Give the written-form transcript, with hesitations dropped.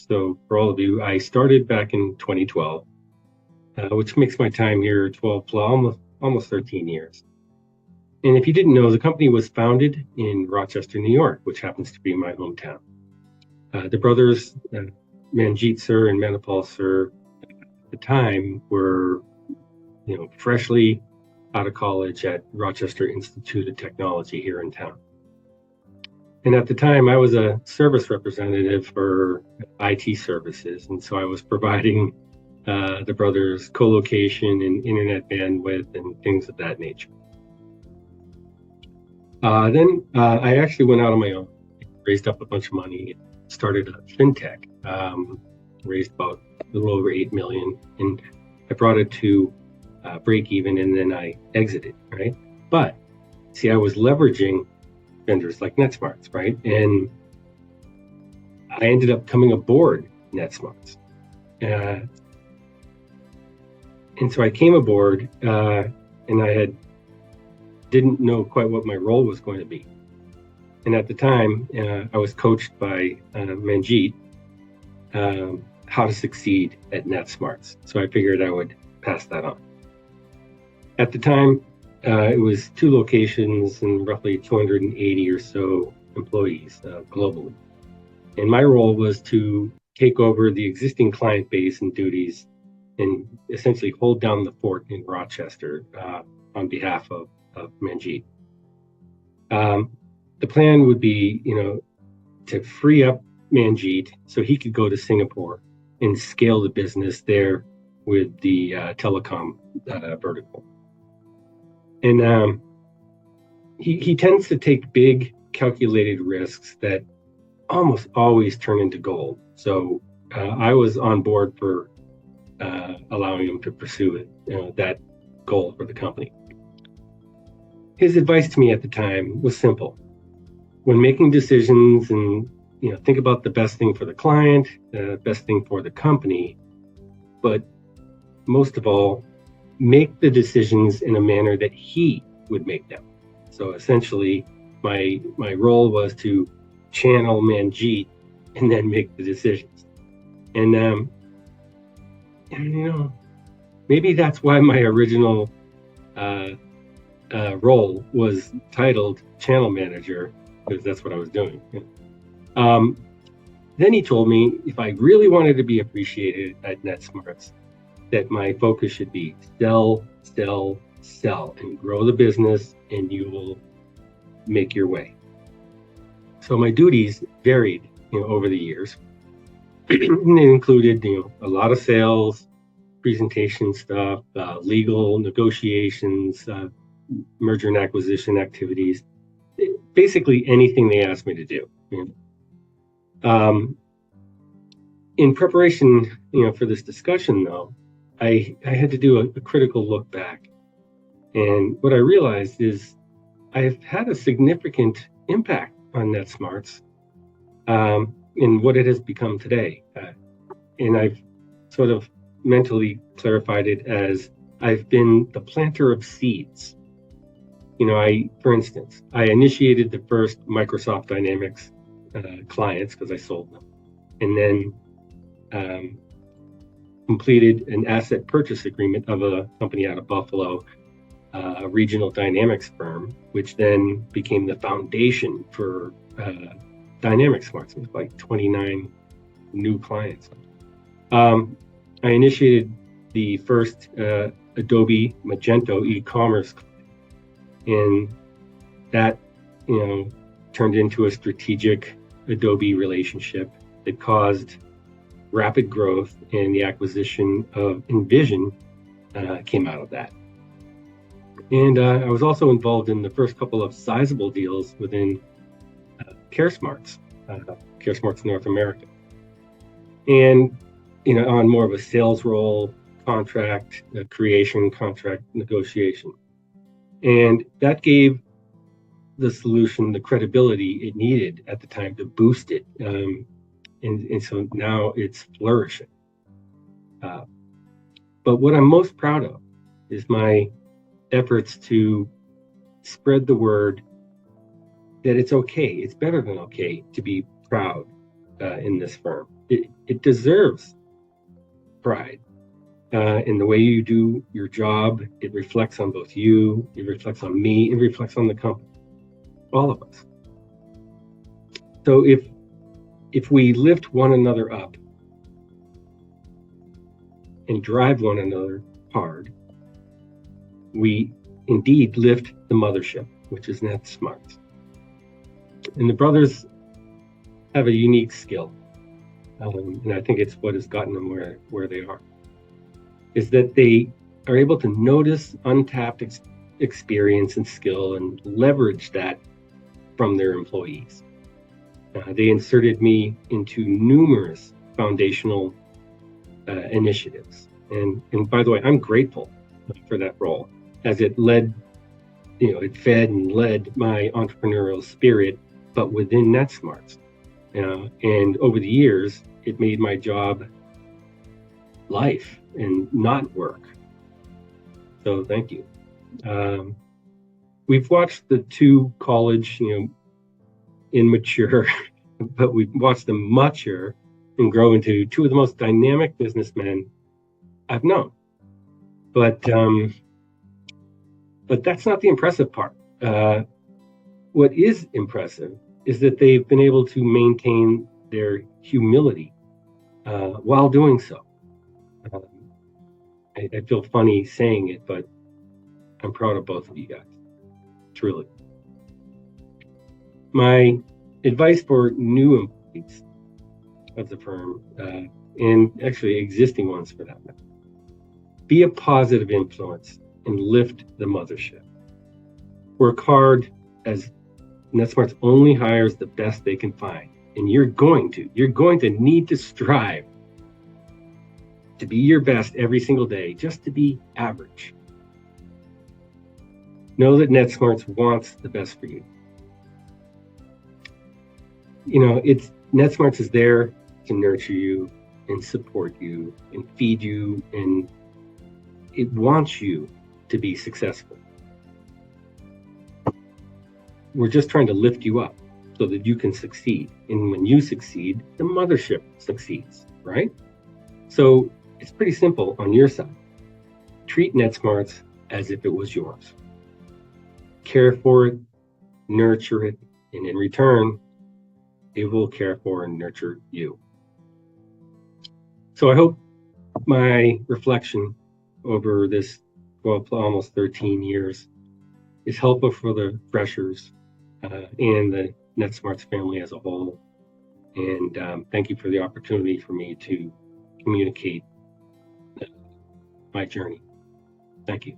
So for all of you, I started back in 2012, which makes my time here 12, almost 13 years. And if you didn't know, the company was founded in Rochester, New York, which happens to be my hometown. The brothers, Manjit sir and Manipal sir, at the time were, freshly out of college at Rochester Institute of Technology here in town. And at the time, I was a service representative for IT services. And so I was providing the brothers co-location and internet bandwidth and things of that nature. Then I actually went out on my own, raised up a bunch of money, started a fintech, raised about a little over 8 million, and I brought it to break even, and then I exited, right? But see, I was leveraging vendors like Netsmartz, right? And I ended up coming aboard Netsmartz. And so I came aboard and I didn't know quite what my role was going to be. And at the time, I was coached by Manjit how to succeed at Netsmartz. So I figured I would pass that on. At the time, it was 2 locations and roughly 280 or so employees globally. And my role was to take over the existing client base and duties and essentially hold down the fort in Rochester on behalf of Manjit. The plan would be, to free up Manjit so he could go to Singapore and scale the business there with the telecom vertical. And he tends to take big calculated risks that almost always turn into gold. So I was on board for allowing him to pursue it, that goal for the company. His advice to me at the time was simple. When making decisions and think about the best thing for the client, the best thing for the company, but most of all, make the decisions in a manner that he would make them. So essentially, my role was to channel Manjit and then make the decisions. And maybe that's why my original role was titled channel manager, because that's what I was doing. Then he told me if I really wanted to be appreciated at Netsmartz, that my focus should be sell, sell, sell, and grow the business, and you will make your way. So my duties varied, over the years. And it included, a lot of sales, presentation stuff, legal negotiations, merger and acquisition activities, basically anything they asked me to do. In preparation, for this discussion, though, I had to do a critical look back. And what I realized is I've had a significant impact on Netsmartz in what it has become today. And I've sort of mentally clarified it as I've been the planter of seeds. For instance, I initiated the first Microsoft Dynamics clients because I sold them, and then completed an asset purchase agreement of a company out of Buffalo, a regional Dynamics firm, which then became the foundation for Dynamicsmartz with like 29 new clients. I initiated the first Adobe Magento e-commerce, and that turned into a strategic Adobe relationship that caused rapid growth, and the acquisition of Envision came out of that. And I was also involved in the first couple of sizable deals within CareSmartz North America. And, on more of a sales role, contract creation, contract negotiation. And that gave the solution the credibility it needed at the time to boost it. And so now it's flourishing. But what I'm most proud of is my efforts to spread the word that it's okay, it's better than okay to be proud in this firm. it deserves pride. In the way you do your job, it reflects on both you, it reflects on me, it reflects on the company, all of us. So if we lift one another up and drive one another hard, we indeed lift the mothership, which is Netsmartz. And the brothers have a unique skill, and I think it's what has gotten them where they are, is that they are able to notice untapped experience and skill and leverage that from their employees. They inserted me into numerous foundational initiatives. And by the way, I'm grateful for that role, as it led, it fed and led my entrepreneurial spirit, but within Netsmartz. And over the years, it made my job life and not work. So thank you. We've watched the two college, immature, but we've watched them mature and grow into two of the most dynamic businessmen I've known. But that's not the impressive part. What is impressive is that they've been able to maintain their humility while doing so. I feel funny saying it, but I'm proud of both of you guys, truly. My advice for new employees of the firm, and actually existing ones for that matter, be a positive influence and lift the mothership. Work hard, as Netsmartz only hires the best they can find. And you're going to need to strive to be your best every single day, just to be average. Know that Netsmartz wants the best for you. Netsmartz is there to nurture you and support you and feed you, and it wants you to be successful. We're just trying to lift you up so that you can succeed. And when you succeed, the mothership succeeds, right? So it's pretty simple on your side. Treat Netsmartz as if it was yours. Care for it, nurture it, and in return, it will care for and nurture you. So I hope my reflection over this, almost 13 years is helpful for the freshers and the Netsmartz family as a whole. And thank you for the opportunity for me to communicate my journey. Thank you.